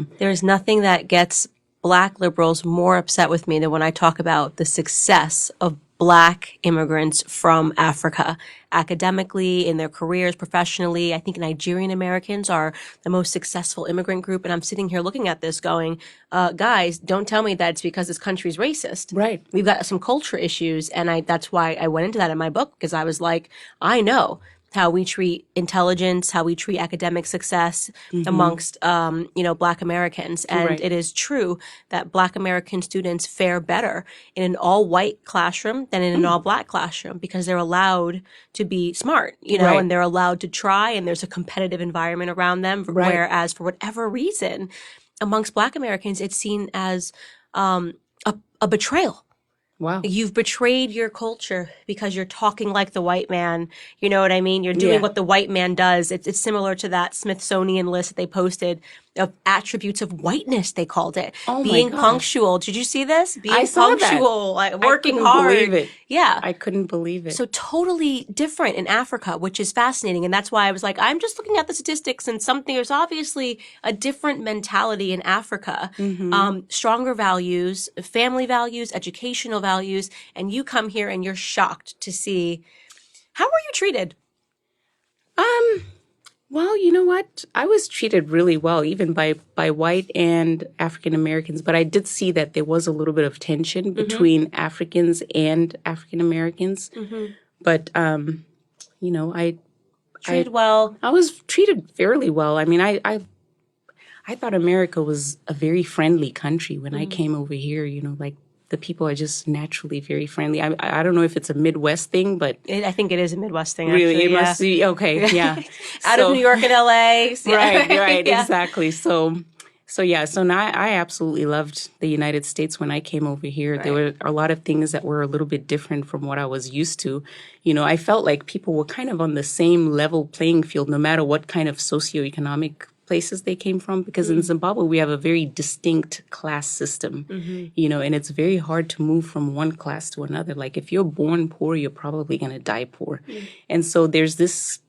There's nothing that gets Black liberals more upset with me than when I talk about the success of Black immigrants from Africa, academically, in their careers, professionally. I think Nigerian Americans are the most successful immigrant group. And I'm sitting here looking at this going, guys, don't tell me that it's because this country's racist. Right. We've got some culture issues. And that's why I went into that in my book, because I was like, I know how we treat intelligence, how we treat academic success amongst, Black Americans. And Right. it is true that Black American students fare better in an all-white classroom than in an all-Black classroom because they're allowed to be smart, Right. and they're allowed to try, and there's a competitive environment around them. Right. Whereas for whatever reason, amongst Black Americans, it's seen as a betrayal. Wow. You've betrayed your culture because you're talking like the white man. You know what I mean? You're doing Yeah. what the white man does. It's similar to that Smithsonian list that they posted of attributes of whiteness, they called it. Oh my Being gosh. punctual. Did you see this? Being I saw that. punctual, like working I couldn't hard. believe it. Yeah. I couldn't believe it. So totally different in Africa, which is fascinating. And that's why I was like, I'm just looking at the statistics and there's obviously a different mentality in Africa. Stronger values, family values, educational values. And you come here and you're shocked to see, how were you treated? Well, you know what? I was treated really well, even by white and African Americans. But I did see that there was a little bit of tension between Africans and African Americans. But I Treated well. I was treated fairly well. I mean, I thought America was a very friendly country when I came over here. Like the people are just naturally very friendly. I don't know if it's a Midwest thing, but I think it is a Midwest thing, really, actually. it Yeah. must be okay. Yeah, Out of New York and LA. Yeah. right, Yeah. exactly. So now I absolutely loved the United States when I came over here. There were a lot of things that were a little bit different from what I was used to. I felt like people were kind of on the same level playing field, no matter what kind of socioeconomic places they came from, because in Zimbabwe we have a very distinct class system, and it's very hard to move from one class to another. Like if you're born poor, you're probably going to die poor. And so there's this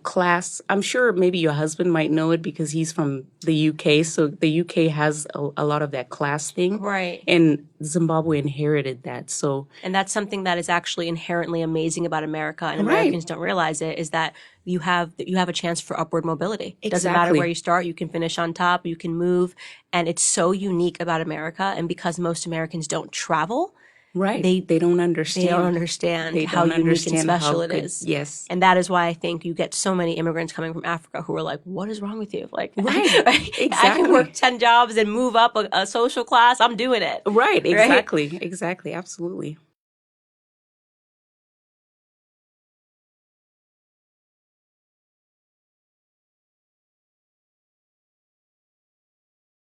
class. I'm sure maybe your husband might know it because he's from the UK. So the UK has a lot of that class thing. Right. And Zimbabwe inherited that. So, And that's something that is actually inherently amazing about America, and Americans don't realize it, is that you have a chance for upward mobility. It doesn't matter Exactly. where you start, you can finish on top, you can move. And it's so unique about America. And because most Americans don't travel, they don't understand. they don't understand They how don't unique understand and special how it good- is. Yes. And that is why I think you get so many immigrants coming from Africa who are like, what is wrong with you? Like, Right. I can Exactly. work 10 jobs and move up a social class. I'm doing it. Right. Exactly. Exactly. Absolutely.